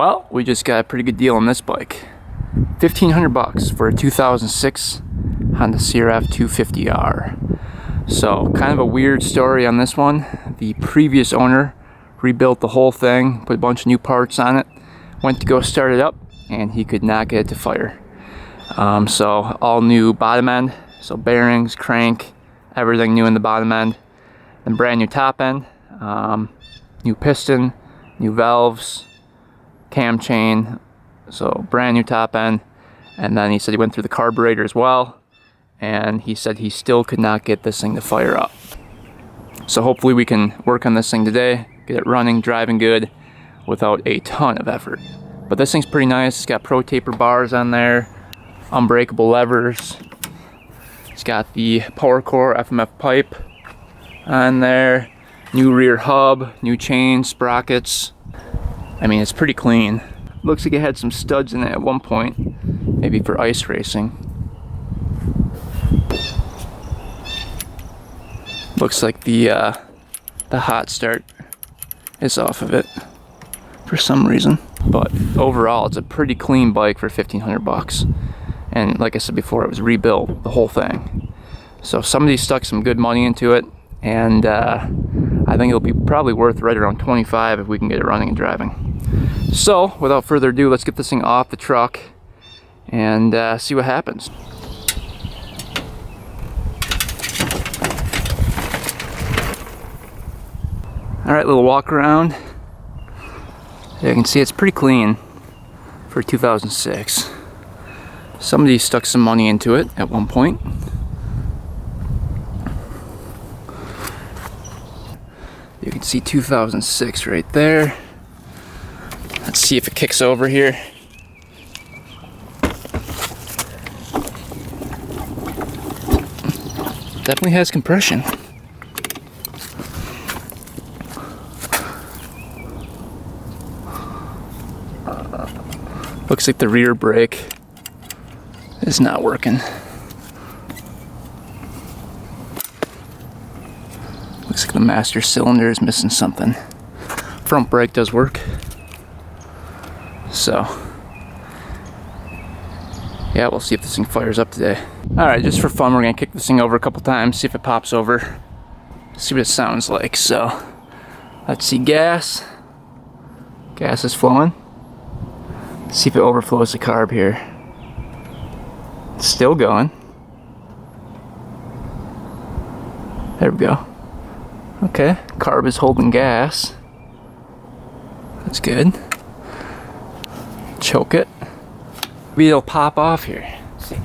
Well, we just got a pretty good deal on this bike. $1,500 for a 2006 Honda CRF250R. So kind of a weird story on this one. The previous owner rebuilt the whole thing, put a bunch of new parts on it, went to go start it up, and he could not get it to fire. So all new bottom end, so bearings, crank, everything new in the bottom end, and brand new top end, new piston, new valves, cam chain, so brand new top end. And then he said he went through the carburetor as well, and he said he still could not get this thing to fire up. So hopefully we can work on this thing today, get it running, driving good without a ton of effort. But this thing's pretty nice. It's got pro taper bars on there, unbreakable levers. It's got the power core FMF pipe on there, new rear hub, new chain, sprockets. I mean, it's pretty clean. Looks like it had some studs in it at one point, maybe for ice racing. Looks like the hot start is off of it for some reason. But overall, it's a pretty clean bike for $1,500. And like I said before, it was rebuilt, the whole thing. So somebody stuck some good money into it, and I think it'll be probably worth right around $25 if we can get it running and driving. So without further ado, let's get this thing off the truck and see what happens. All right, little walk around. You can see it's pretty clean for 2006. Somebody stuck some money into it at one point. You can see 2006 right there. Let's see if it kicks over here. Definitely has compression. Looks like the rear brake is not working. Looks like the master cylinder is missing something. Front brake does work. So, yeah, we'll see if this thing fires up today. Alright, just for fun, we're gonna kick this thing over a couple times, see if it pops over, see what it sounds like. So, let's see, gas. Gas is flowing. Let's see if it overflows the carb here. It's still going. There we go. Okay, carb is holding gas. That's good. Choke it. Maybe it'll pop off here. Let's see.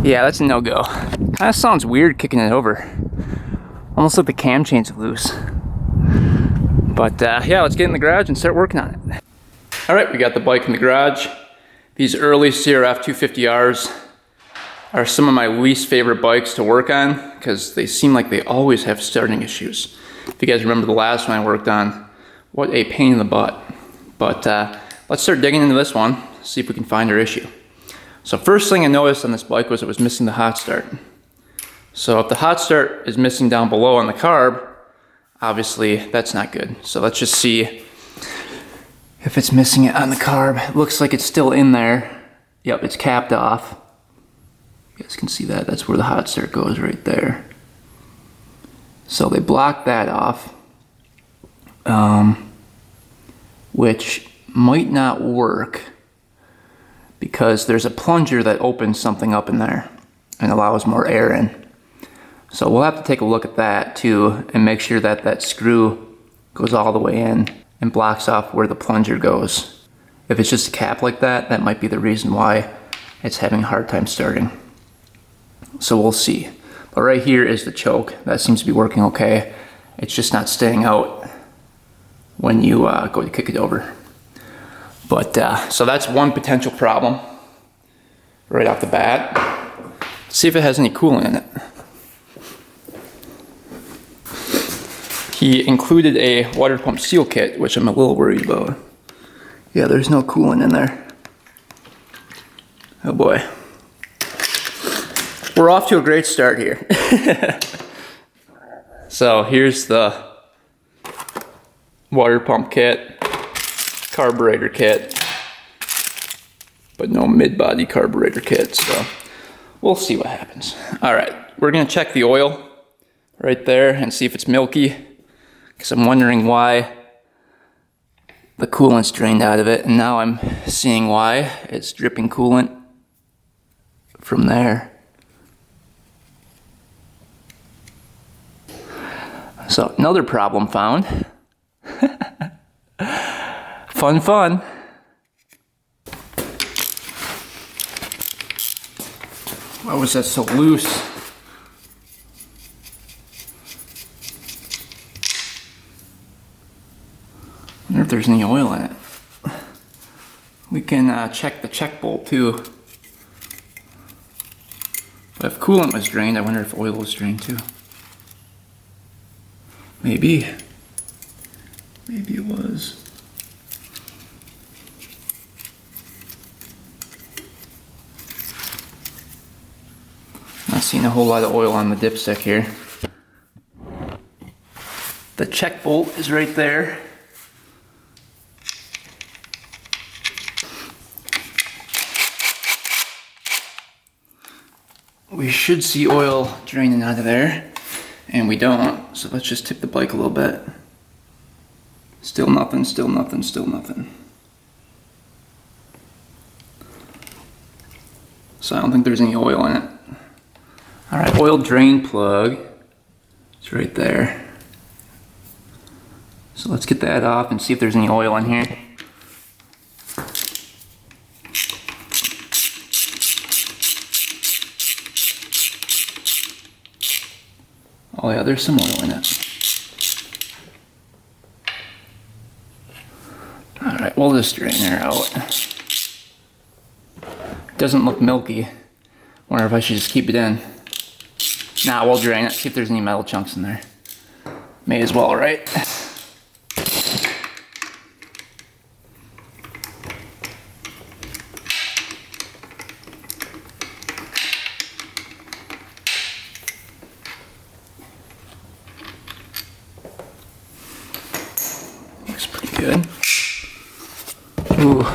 Yeah, that's a no-go. Kind of sounds weird kicking it over. Almost like the cam chain's loose. But yeah, let's get in the garage and start working on it. All right, we got the bike in the garage. These early CRF250Rs are some of my least favorite bikes to work on because they seem like they always have starting issues. If you guys remember the last one I worked on, what a pain in the butt. But let's start digging into this one, see if we can find our issue. So first thing I noticed on this bike was it was missing the hot start. So if the hot start is missing down below on the carb, obviously that's not good. So let's just see if it's missing it on the carb. It looks like it's still in there. Yep, it's capped off. You guys can see that. That's where the hot start goes right there. So they blocked that off, which might not work because there's a plunger that opens something up in there and allows more air in. So we'll have to take a look at that too and make sure that that screw goes all the way in and blocks off where the plunger goes. If it's just a cap like that, that might be the reason why it's having a hard time starting. So we'll see. But right here is the choke. That seems to be working okay. It's just not staying out when you go to kick it over. But so that's one potential problem right off the bat. Let's see if it has any coolant in it. He included a water pump seal kit, which I'm a little worried about. Yeah, there's no coolant in there. Oh boy. We're off to a great start here. So here's the water pump kit, carburetor kit, but no mid-body carburetor kit, so we'll see what happens. All right, we're gonna check the oil right there and see if it's milky, because I'm wondering why the coolant's drained out of it, and now I'm seeing why it's dripping coolant from there. So another problem found. Fun. Why was that so loose? I wonder if there's any oil in it. We can check the check bolt too. But if coolant was drained, I wonder if oil was drained too. Maybe it was. Not seeing a whole lot of oil on the dipstick here. The check bolt is right there. We should see oil draining out of there, and we don't, so let's just tip the bike a little bit. Still nothing. So I don't think there's any oil in it. All right, oil drain plug, it's right there. So let's get that off and see if there's any oil in here. Oh yeah, there's some oil in it. All right, we'll just drain her out. Doesn't look milky. Wonder if I should just keep it in. Nah, we'll drain it, see if there's any metal chunks in there. May as well, right? Looks pretty good. Ooh.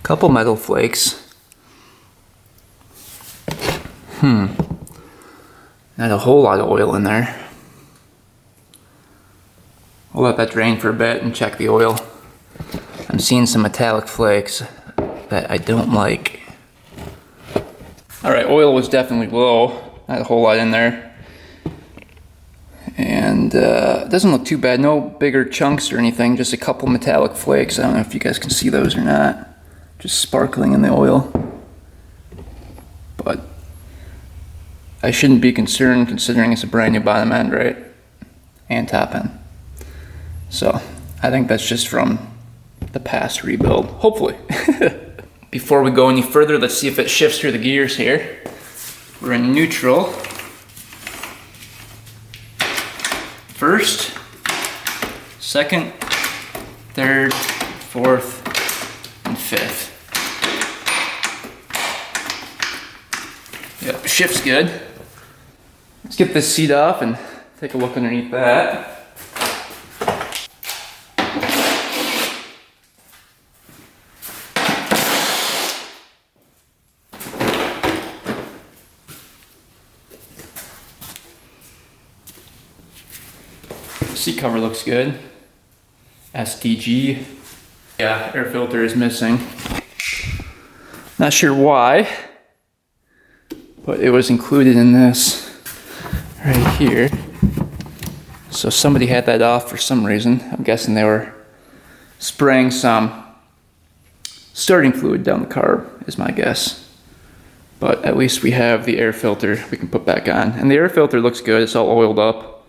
Couple metal flakes. Not a whole lot of oil in there. We'll let that drain for a bit and check the oil. I'm seeing some metallic flakes that I don't like. All right, oil was definitely low. Not a whole lot in there. And it doesn't look too bad. No bigger chunks or anything, just a couple metallic flakes. I don't know if you guys can see those or not. Just sparkling in the oil. But I shouldn't be concerned considering it's a brand new bottom end, right? And top end. So I think that's just from the past rebuild, hopefully. Before we go any further, let's see if it shifts through the gears here. We're in neutral. First, second, third, fourth, and fifth. Yep, shift's good. Let's get this seat off and take a look underneath that. seat cover looks good. SDG. Yeah, air filter is missing. Not sure why, but it was included in this right here. So somebody had that off for some reason. I'm guessing they were spraying some starting fluid down the carb, is my guess. But at least we have the air filter we can put back on. And the air filter looks good. It's all oiled up.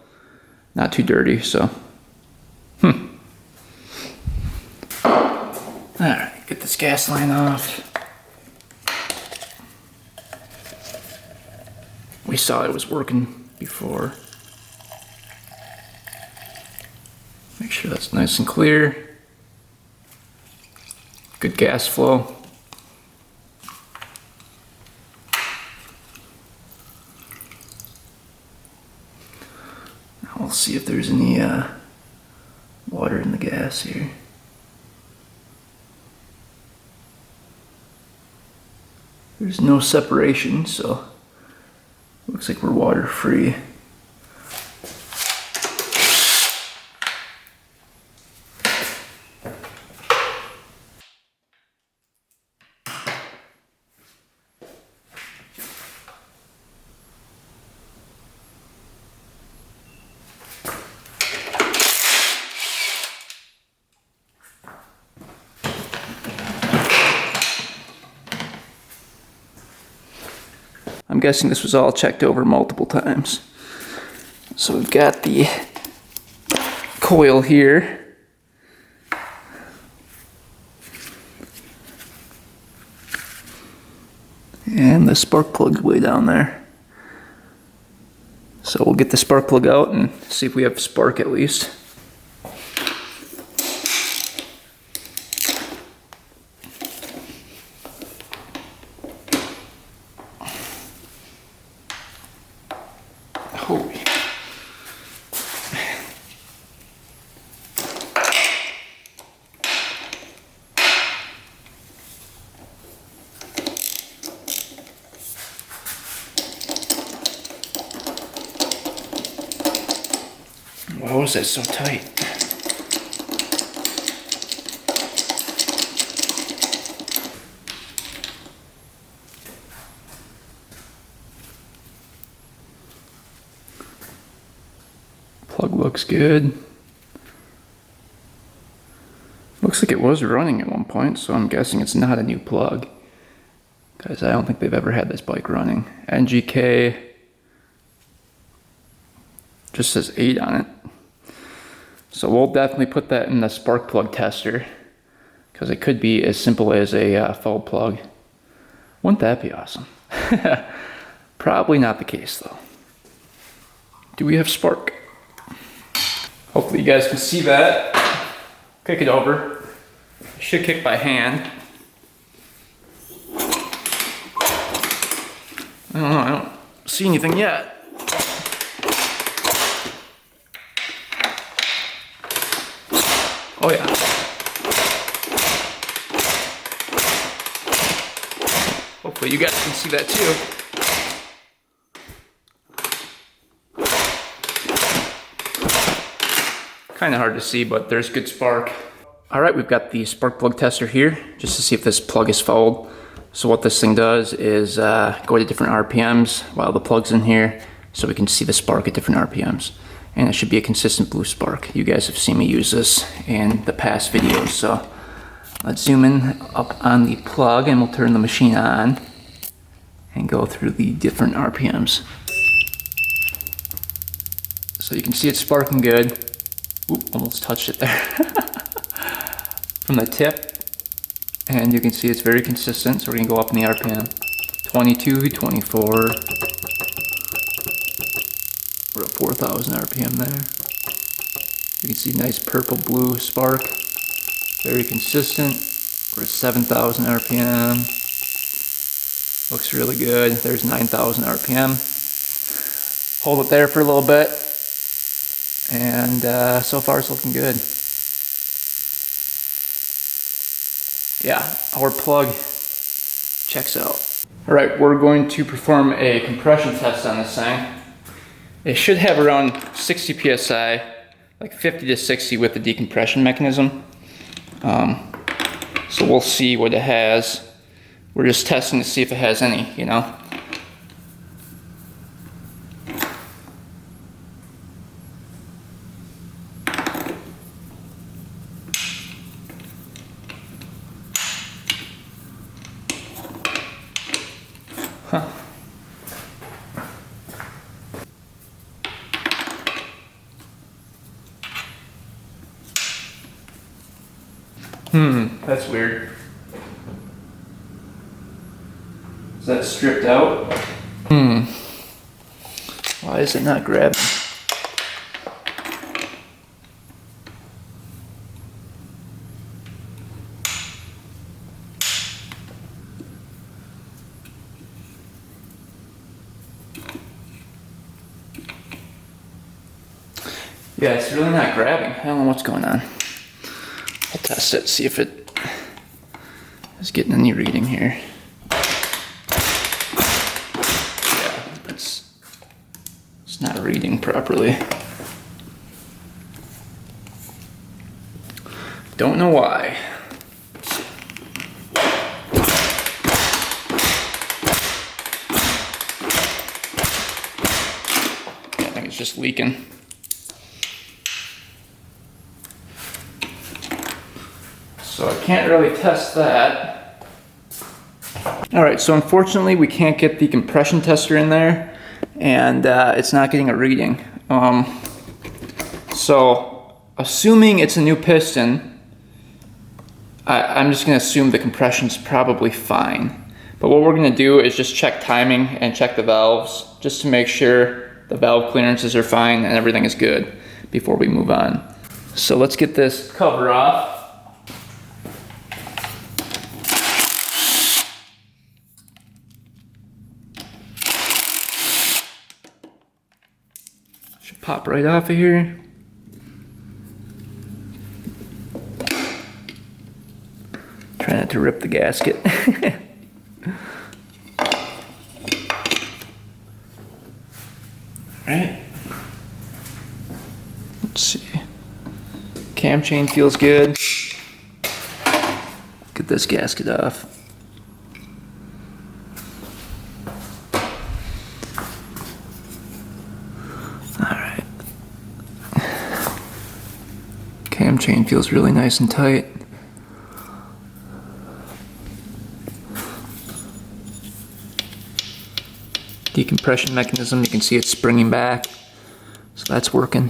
Not too dirty, so. Alright, get this gas line off. We saw it was working before. Make sure that's nice and clear. Good gas flow. Now we'll see if there's any water in the gas here. There's no separation, so looks like we're water free. I'm guessing this was all checked over multiple times. So we've got the coil here. And the spark plug's way down there. So we'll get the spark plug out and see if we have spark at least. Holy. Why was that so tight? Plug looks good. Looks like it was running at one point, so I'm guessing it's not a new plug. Guys, I don't think they've ever had this bike running. NGK just says 8 on it. So we'll definitely put that in the spark plug tester, because it could be as simple as a fold plug. Wouldn't that be awesome? Probably not the case though. Do we have spark? Hopefully you guys can see that. Kick it over. Should kick by hand. I don't know, I don't see anything yet. Oh yeah. Hopefully you guys can see that too. Kind of hard to see, but there's good spark. All right, we've got the spark plug tester here just to see if this plug is fouled. So what this thing does is go to different RPMs while the plug's in here, so we can see the spark at different RPMs. And it should be a consistent blue spark. You guys have seen me use this in the past videos. So let's zoom in up on the plug and we'll turn the machine on and go through the different RPMs. So you can see it's sparking good. Oop, almost touched it there. From the tip. And you can see it's very consistent, so we're gonna go up in the RPM. 22, 24. We're at 4,000 RPM there. You can see nice purple blue spark. Very consistent. We're at 7,000 RPM. Looks really good. There's 9,000 RPM. Hold it there for a little bit. And so far it's looking good. Yeah, our plug checks out. All right, we're going to perform a compression test on this thing. It should have around 60 PSI, like 50 to 60 with the decompression mechanism. So we'll see what it has. We're just testing to see if it has any, you know. Huh. That's weird. Is that stripped out? Why is it not grabbing? Yeah, it's really not grabbing. I don't know what's going on. I'll test it, see if it is getting any reading here. Yeah, it's not reading properly. Don't know why. Yeah, I think it's just leaking. So I can't really test that. All right, so unfortunately we can't get the compression tester in there, and it's not getting a reading. So assuming it's a new piston, I'm just gonna assume the compression's probably fine. But what we're gonna do is just check timing and check the valves, just to make sure the valve clearances are fine and everything is good before we move on. So let's get this cover off. Pop right off of here. Try not to rip the gasket. Alright. Let's see. Cam chain feels good. Get this gasket off. Cam chain feels really nice and tight. Decompression mechanism, you can see it's springing back, so that's working.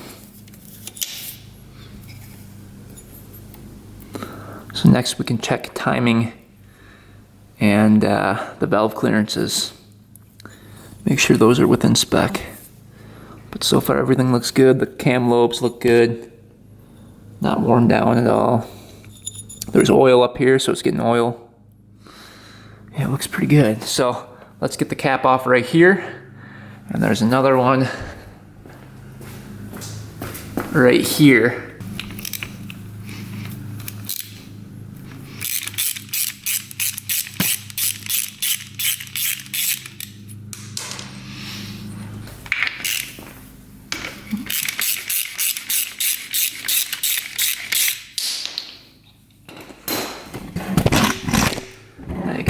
So next we can check timing and the valve clearances. Make sure those are within spec. But so far everything looks good. The cam lobes look good. Not worn down at all. There's oil up here, so it's getting oil. Yeah, it looks pretty good. So let's get the cap off right here. And there's another one right here.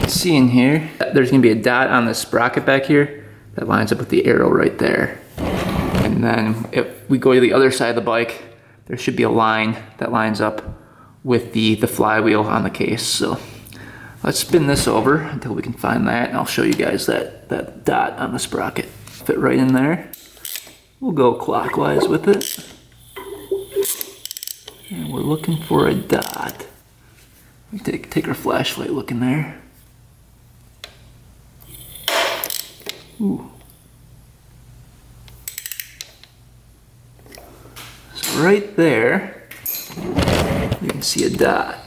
See in here, there's gonna be a dot on the sprocket back here that lines up with the arrow right there. And then if we go to the other side of the bike, there should be a line that lines up with the flywheel on the case. So let's spin this over until we can find that, and I'll show you guys that dot on the sprocket. Fit right in there. We'll go clockwise with it. And we're looking for a dot. We take our flashlight, look in there. Ooh. So right there, you can see a dot.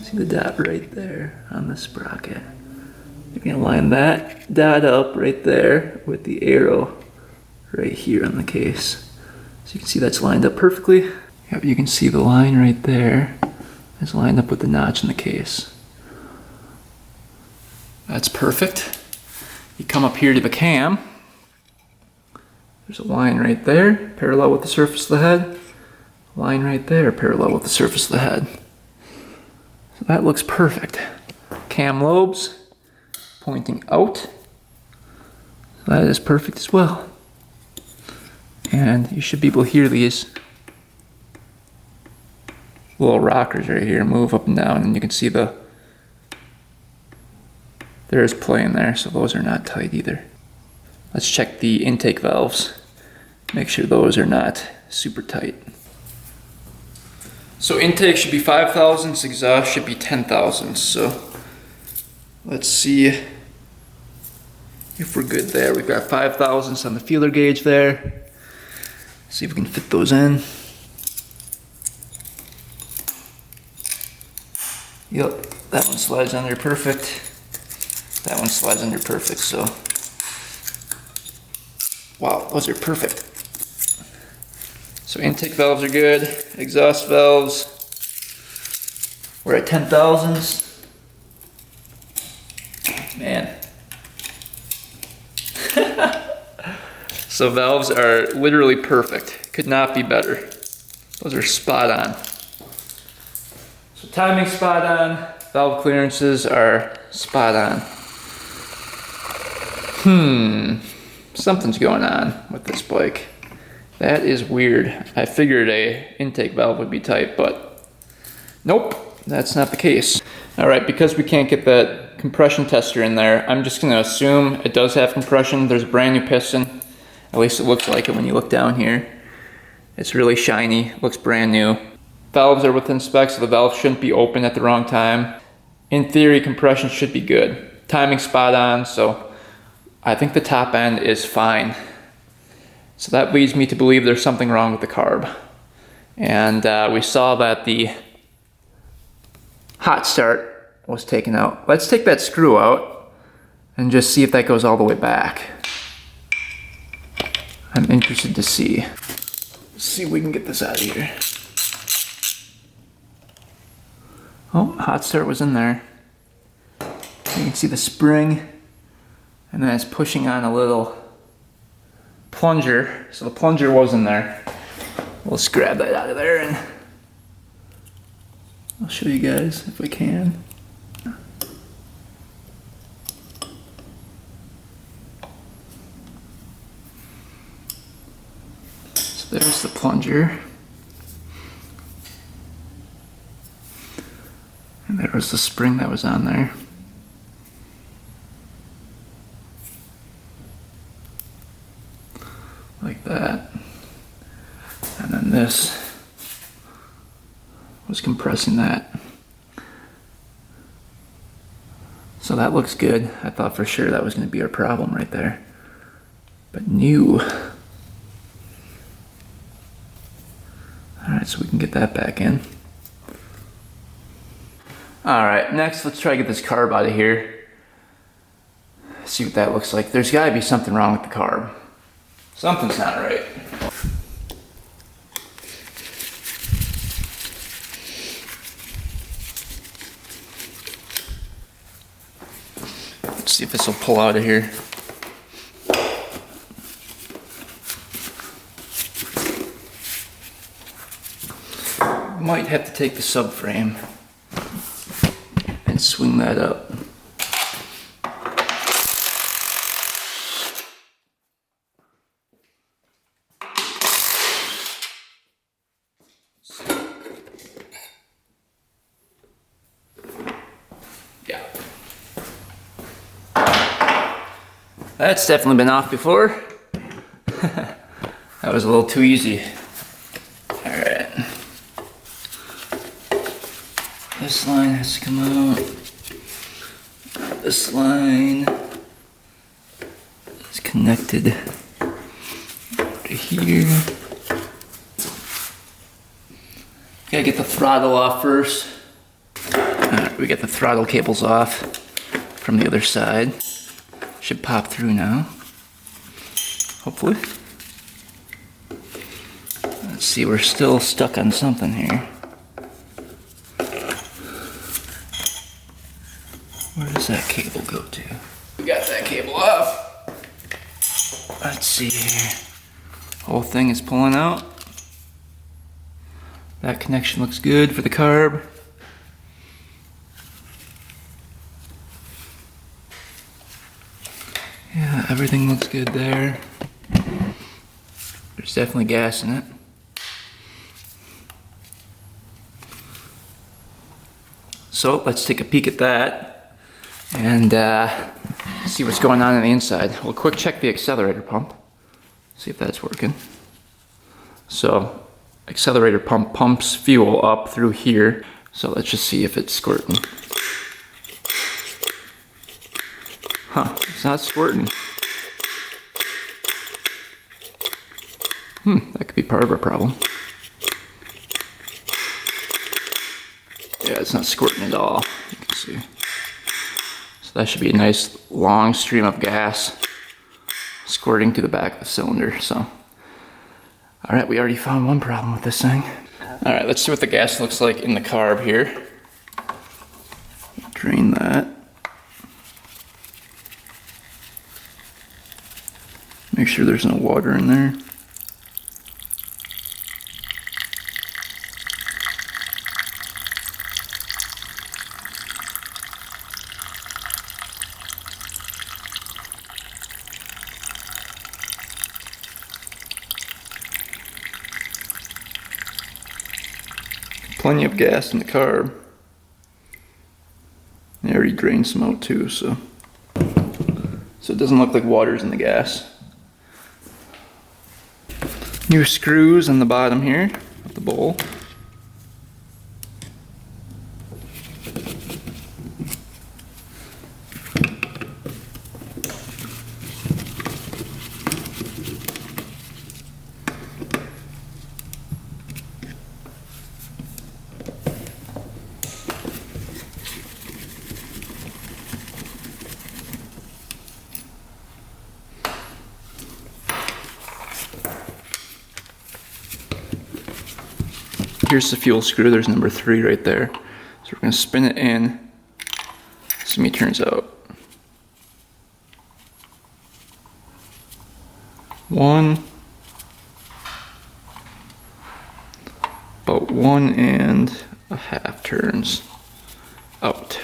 See the dot right there on the sprocket. You're gonna line that dot up right there with the arrow right here on the case. So you can see that's lined up perfectly. Yep, you can see the line right there. Is lined up with the notch in the case. That's perfect. you come up here to the cam, there's a line right there, parallel with the surface of the head. Line right there, parallel with the surface of the head. So that looks perfect. Cam lobes pointing out. So that is perfect as well. And you should be able to hear these little rockers right here move up and down, and you can see there's play in there, so those are not tight either. Let's check the intake valves. Make sure those are not super tight. So intake should be 5 thousandths, exhaust should be 10 thousandths. So let's see if we're good there. We've got 5 thousandths on the feeler gauge there. See if we can fit those in. Yep, that one slides under perfect. That one slides under perfect, so. Wow, those are perfect. So intake valves are good, exhaust valves, we're at 10 thousandths. Man. So valves are literally perfect, could not be better. Those are spot on. So timing spot on, valve clearances are spot on. Something's going on with this bike. That is weird. I figured a intake valve would be tight, but nope, that's not the case. All right, because we can't get that compression tester in there, I'm just gonna assume it does have compression. There's a brand new piston. At least it looks like it when you look down here. It's really shiny, looks brand new. Valves are within specs, so the valve shouldn't be open at the wrong time. In theory, compression should be good. Timing spot on, so I think the top end is fine. So that leads me to believe there's something wrong with the carb. And we saw that the hot start was taken out. Let's take that screw out and just see if that goes all the way back. I'm interested to see. Let's see if we can get this out of here. Oh, hot start was in there. You can see the spring, and then it's pushing on a little plunger. So the plunger was in there. Let's grab that out of there and I'll show you guys if we can. So there's the plunger. And there was the spring that was on there. Like that. And then this was compressing that. So that looks good. I thought for sure that was going to be our problem right there. But new. Alright, so we can get that back in. Alright, next let's try to get this carb out of here. See what that looks like. There's got to be something wrong with the carb. Something's not right. Let's see if this will pull out of here. Might have to take the subframe and swing that up. Yeah. That's definitely been off before. That was a little too easy. Alright. This line has to come out. This line is connected to here. Gotta get the throttle off first. Alright, we get the throttle cables off from the other side. Should pop through now. Hopefully. Let's see, we're still stuck on something here. Where does that cable go to? We got that cable off. Let's see here. Whole thing is pulling out. That connection looks good for the carb. Yeah, everything looks good there. There's definitely gas in it. So let's take a peek at that and see what's going on the inside. We'll quick check the accelerator pump, see if that's working. So accelerator pump pumps fuel up through here. So let's just see if it's squirting. Huh, it's not squirting. That could be part of our problem. Yeah, it's not squirting at all, you can see. So that should be a nice long stream of gas squirting to the back of the cylinder, so. All right, we already found one problem with this thing. All right, let's see what the gas looks like in the carb here. Drain that. Make sure there's no water in there. Plenty of gas in the carb. I already drained some out too, so it doesn't look like water's in the gas. New screws on the bottom here of the bowl. Here's the fuel screw, there's number 3 right there. So we're gonna spin it in, see how it turns out. 1, about 1.5 turns out.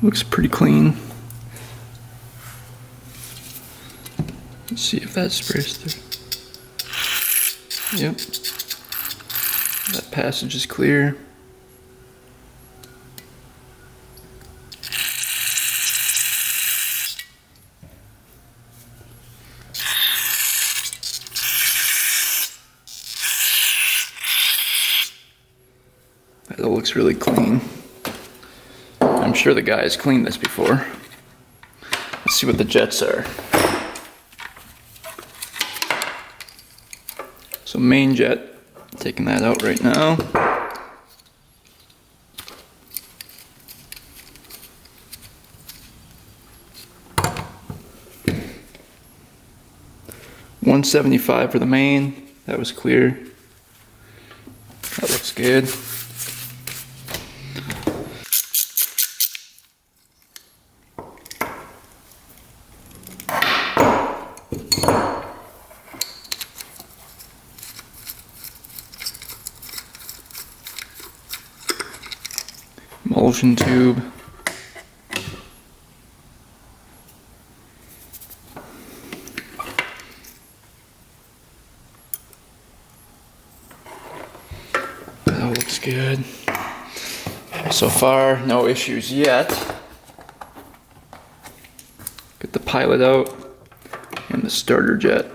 Looks pretty clean. Let's see if that sprays through. Yep. That passage is clear. That looks really clean. I'm sure the guys cleaned this before. Let's see what the jets are. So main jet, taking that out right now. $175 for the main. That was clear. That looks good. Emulsion tube. That looks good. So far, no issues yet. Get the pilot out and the starter jet.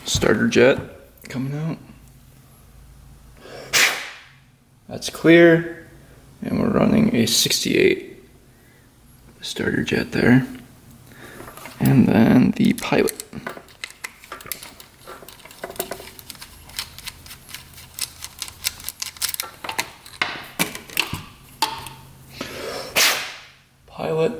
Starter jet, coming out. That's clear. And we're running a 68 starter jet there. And then the pilot. Pilot.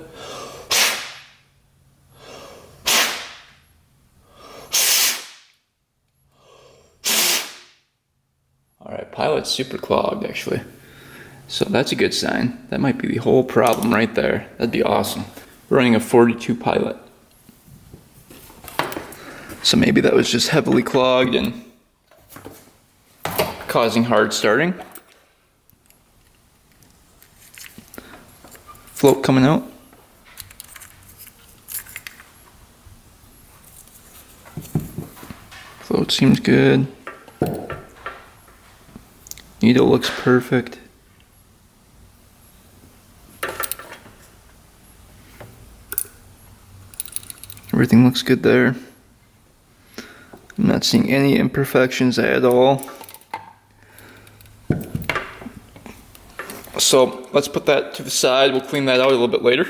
Alright, pilot's super clogged actually. So that's a good sign. That might be the whole problem right there. That'd be awesome. We're running a 42 pilot. So maybe that was just heavily clogged and causing hard starting. Float coming out. Float seems good. Needle looks perfect. Everything looks good there. I'm not seeing any imperfections at all. So let's put that to the side. We'll clean that out a little bit later.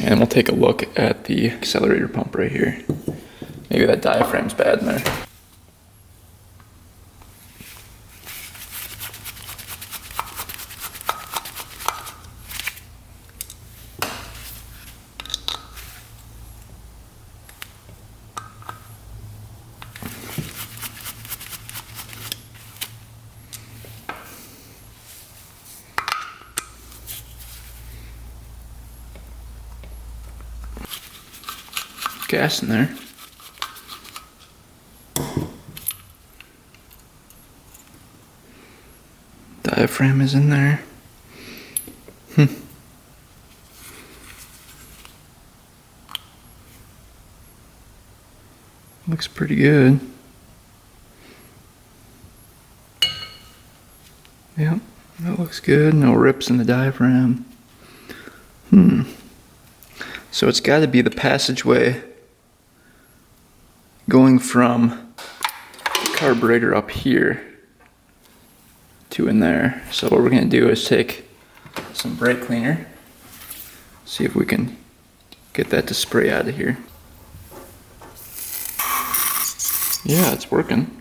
And we'll take a look at the accelerator pump right here. Maybe that diaphragm's bad in there. Gas in there. Diaphragm is in there. Looks pretty good. Yep, that looks good. No rips in the diaphragm. So it's got to be the passageway going from the carburetor up here to in there. So what we're going to do is take some brake cleaner, see if we can get that to spray out of here. Yeah, it's working.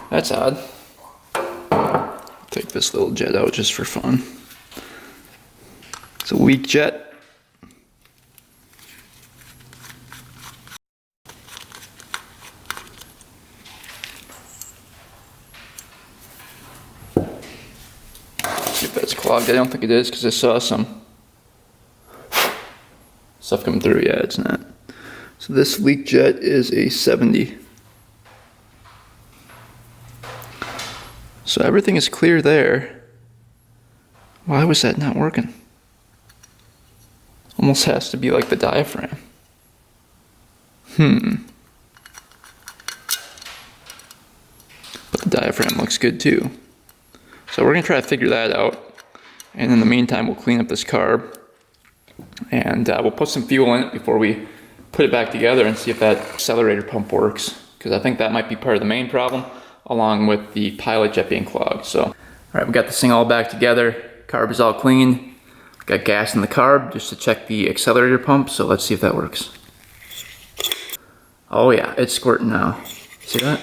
That's odd. Take this little jet out just for fun. It's a weak jet. See if that's clogged. I don't think it is because I saw some stuff coming through. Yeah, it's not. So this leak jet is a 70. So everything is clear there. Why was that not working? Almost has to be like the diaphragm. But the diaphragm looks good too. So we're gonna try to figure that out. And in the meantime, we'll clean up this carb. And we'll put some fuel in it before we put it back together and see if that accelerator pump works. Because I think that might be part of the main problem, along with the pilot jet being clogged. So, all right, we got this thing all back together. Carb is all clean. Got gas in the carb just to check the accelerator pump. So let's see if that works. Oh yeah, it's squirting now. See that?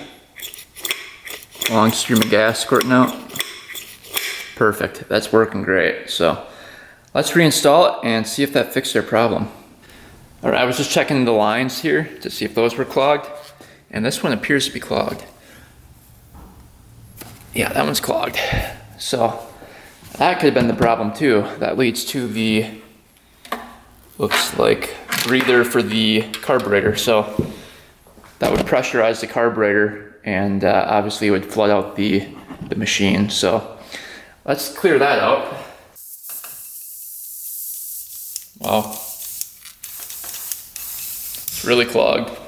Long stream of gas squirting out. Perfect, that's working great. So let's reinstall it and see if that fixed our problem. All right, I was just checking the lines here to see if those were clogged. And this one appears to be clogged. Yeah, that one's clogged. So that could have been the problem too. That leads to the, looks like, breather for the carburetor. So that would pressurize the carburetor and obviously it would flood out the machine. So let's clear that out. Wow. It's really clogged.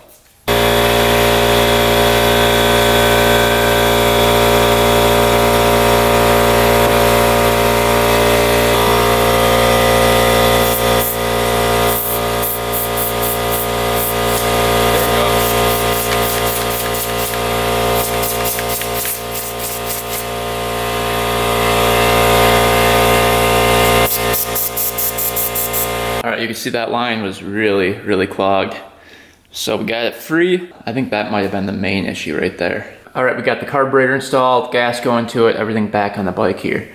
you can see that line was really clogged. So we got it free. I think that might have been the main issue right there. All right, we got the carburetor installed, gas going to it, everything back on the bike here.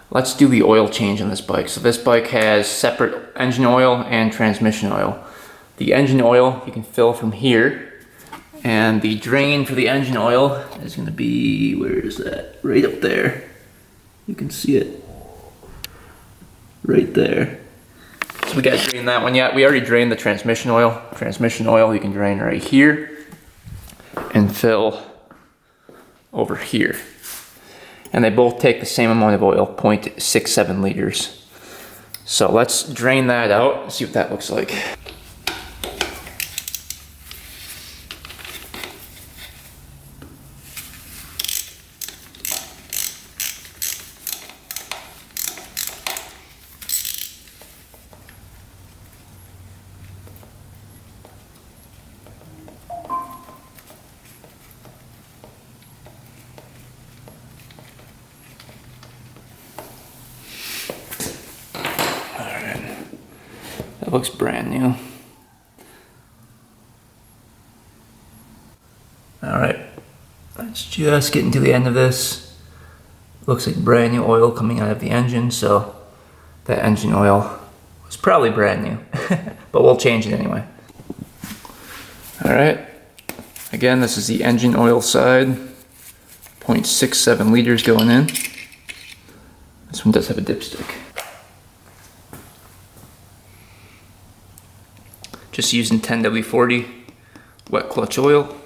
Let's do the oil change on this bike. So this bike has separate engine oil and transmission oil. The engine oil you can fill from here, and the drain for the engine oil is gonna be, where is that? Right up there. You can see it right there. So we gotta drain that one yet. We already drained the transmission oil. Transmission oil you can drain right here and fill over here. And they both take the same amount of oil, 0.67 liters. So let's drain that out and see what that looks like. That looks brand new. All right, let's just get into the end of this. Looks like brand new oil coming out of the engine, so that engine oil was probably brand new, but we'll change it anyway. All right, again, this is the engine oil side, 0.67 liters going in. This one does have a dipstick. Just using 10W40 wet clutch oil.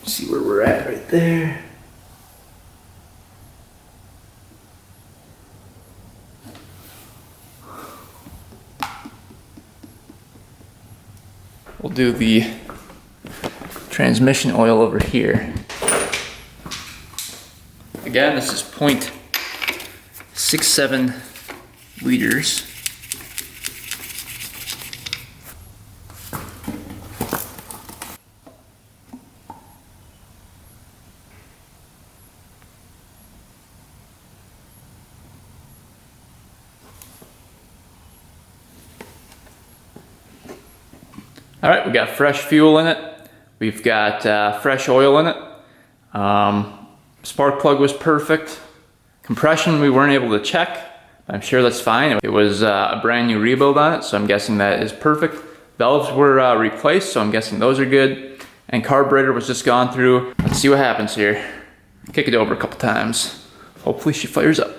See where we're at right there. We'll do the transmission oil over here. Again, this is 0.67 liters. All right, we got fresh fuel in it. We've got fresh oil in it. Spark plug was perfect. Compression we weren't able to check. I'm sure that's fine. It was a brand new rebuild on it, so I'm guessing that is perfect. Valves were replaced, so I'm guessing those are good. And carburetor was just gone through. Let's see what happens here. Kick it over a couple times. Hopefully she fires up.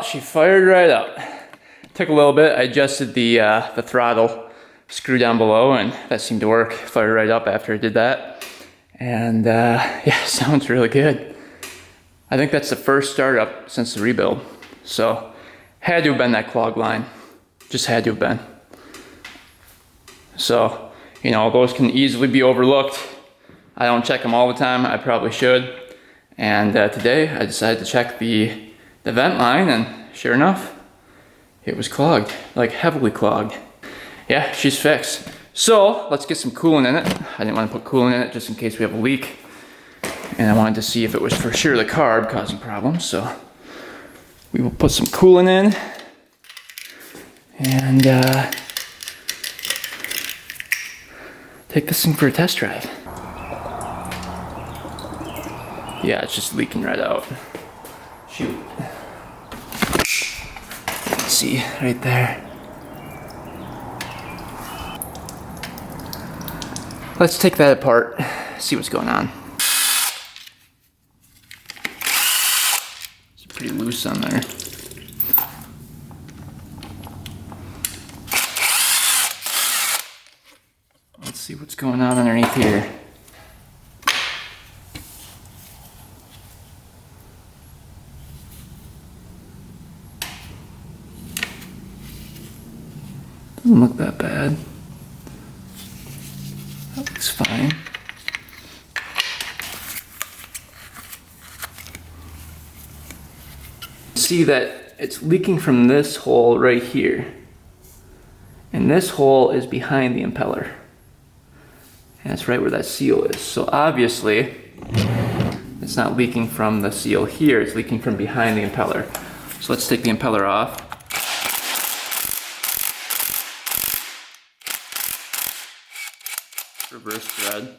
Well, she fired right up. Took a little bit. I adjusted the throttle screw down below, and that seemed to work. Fired right up after I did that. And yeah, sounds really good. I think that's the first startup since the rebuild. So, had to have been that clog line. Just had to have been. So, you know, those can easily be overlooked. I don't check them all the time. I probably should. And today I decided to check the vent line, and sure enough, it was clogged, like heavily clogged. Yeah, she's fixed. So let's get some coolant in it. I didn't want to put coolant in it just in case we have a leak. And I wanted to see if it was for sure the carb causing problems. So we will put some coolant in. And take this thing for a test drive. Yeah, it's just leaking right out. Shoot. You can see right there. Let's take that apart, see what's going on. It's pretty loose on there. Let's see what's going on underneath here. Doesn't look that bad. That looks fine. See that it's leaking from this hole right here. And this hole is behind the impeller. And that's right where that seal is. So obviously, it's not leaking from the seal here, it's leaking from behind the impeller. So let's take the impeller off. Reverse thread.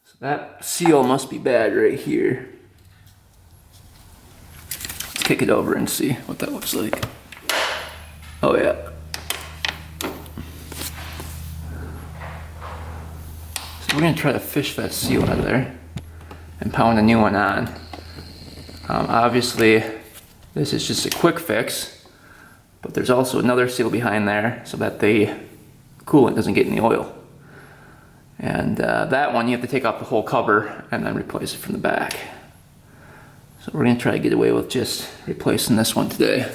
So that seal must be bad right here. Let's kick it over and see what that looks like. Oh yeah. So we're gonna try to fish that seal out of there and pound a new one on. Obviously, this is just a quick fix, but there's also another seal behind there so that the coolant doesn't get in the oil. And that one, you have to take off the whole cover and then replace it from the back. So we're gonna try to get away with just replacing this one today.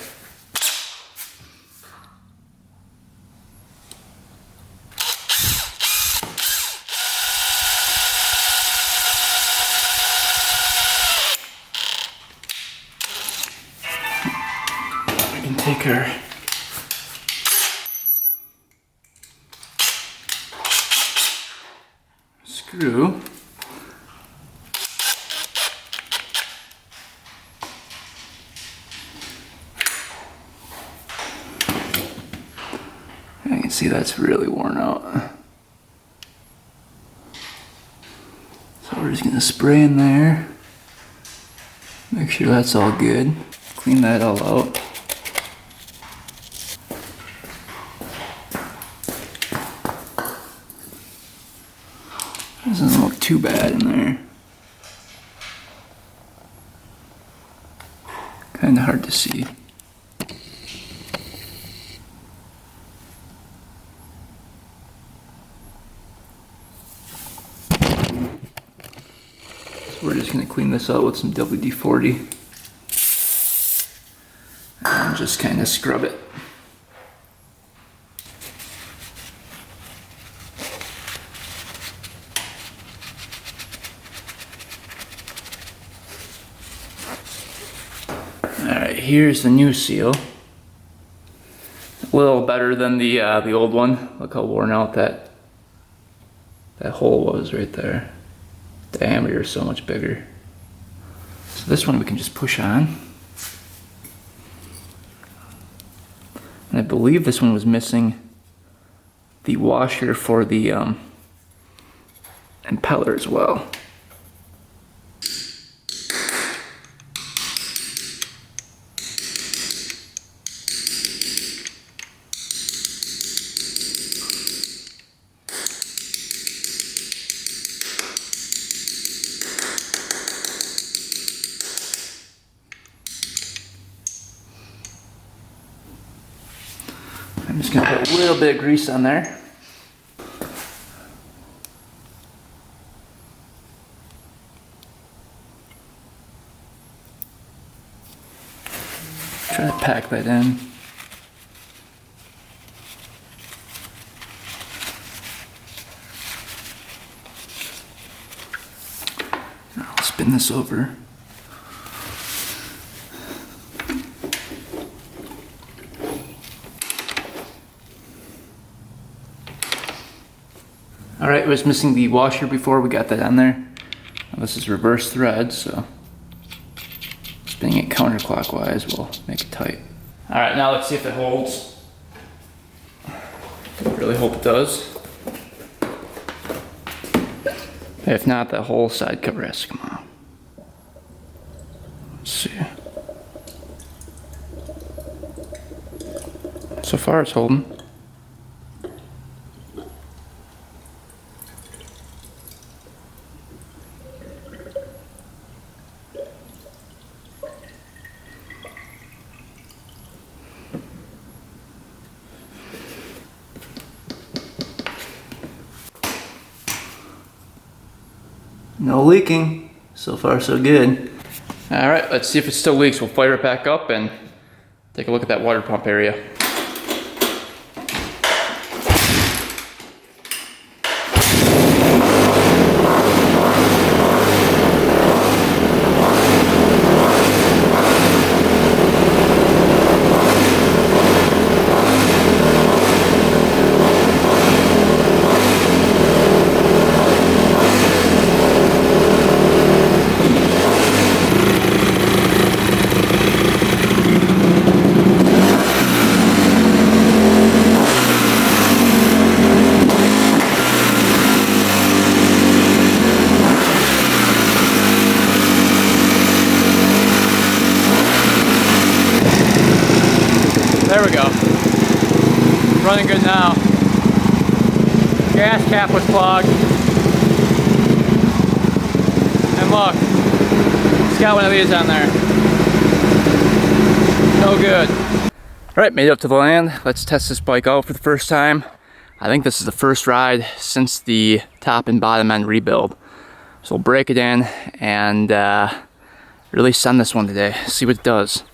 We can take our screw. I can see that's really worn out. So we're just gonna spray in there. Make sure that's all good. Clean that all out. Doesn't look too bad in there. Kinda hard to see. So we're just gonna clean this out with some WD-40 and just kinda scrub it. Alright, here's the new seal. A little better than the old one. Look how worn out that hole was right there. The diameter is so much bigger. So this one we can just push on. And I believe this one was missing the washer for the impeller as well. I'm just gonna put a little bit of grease on there. Try to pack that in. I'll spin this over. Alright, I was missing the washer before, we got that on there. Now this is reverse thread, so spinning it counterclockwise will make it tight. Alright, now let's see if it holds. I really hope it does. If not, the whole side cover has to come off. Let's see. So far it's holding. No leaking. So far so good. Alright, let's see if it still leaks. We'll fire it back up and take a look at that water pump area. There we go. Running good now. Gas cap was clogged. And look, it's got one of these on there. No good. Alright, made it up to the land. Let's test this bike out for the first time. I think this is the first ride since the top and bottom end rebuild. So we'll break it in and really send this one today. See what it does.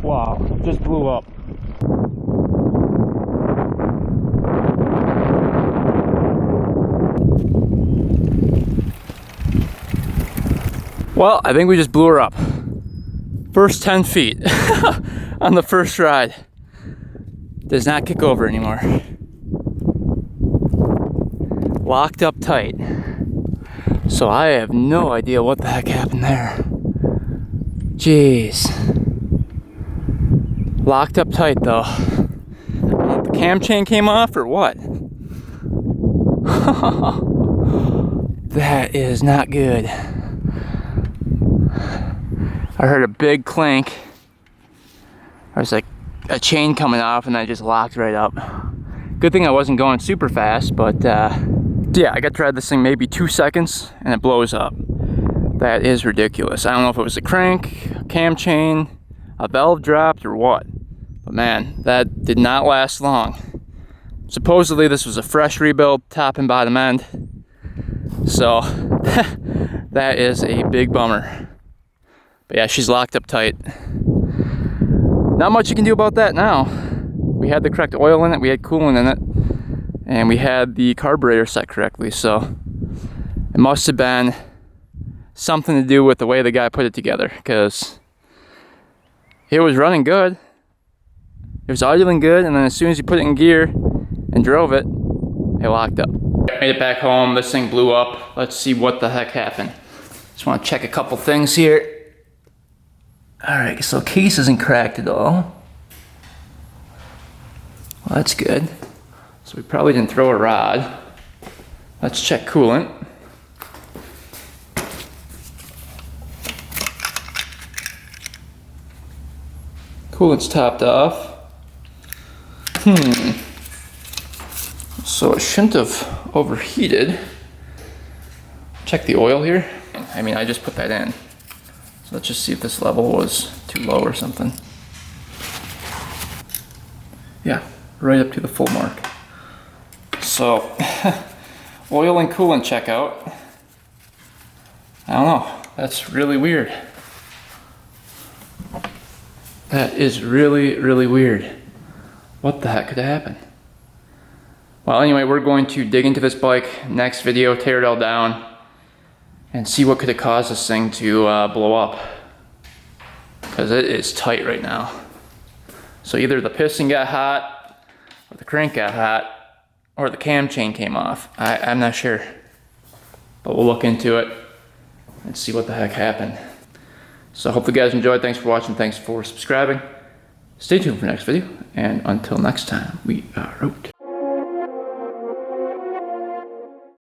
Wow, just blew up. Well, I think we just blew her up. First 10 feet on the first ride. Does not kick over anymore. Locked up tight. So I have no idea what the heck happened there. Jeez. Locked up tight though. I don't know if the cam chain came off or what. That is not good. I heard a big clank. There was like a chain coming off and I just locked right up. Good thing I wasn't going super fast, but yeah, I got to ride this thing maybe 2 seconds and it blows up. That is ridiculous. I don't know if it was a crank, a cam chain, a valve dropped, or what. But man, that did not last long. Supposedly this was a fresh rebuild, top and bottom end. So that is a big bummer. But yeah, she's locked up tight. Not much you can do about that now. We had the correct oil in it, we had coolant in it, and we had the carburetor set correctly, so it must have been something to do with the way the guy put it together, because it was running good. It was idling good, and then as soon as you put it in gear and drove it, it locked up. Made it back home, this thing blew up. Let's see what the heck happened. Just want to check a couple things here. Alright, so case isn't cracked at all. Well, that's good. So we probably didn't throw a rod. Let's check coolant. Coolant's topped off. So it shouldn't have overheated. Check the oil here. I mean, I just put that in. So let's just see if this level was too low or something. Yeah, right up to the full mark. So, oil and coolant checkout. I don't know, that's really weird. That is really, really weird. What the heck could happen? Well, anyway, we're going to dig into this bike next video, tear it all down, and see what could have caused this thing to blow up. Because it is tight right now. So either the piston got hot, or the crank got hot, or the cam chain came off. I'm not sure. But we'll look into it and see what the heck happened. So I hope you guys enjoyed. Thanks for watching. Thanks for subscribing. Stay tuned for the next video. And until next time, we are out.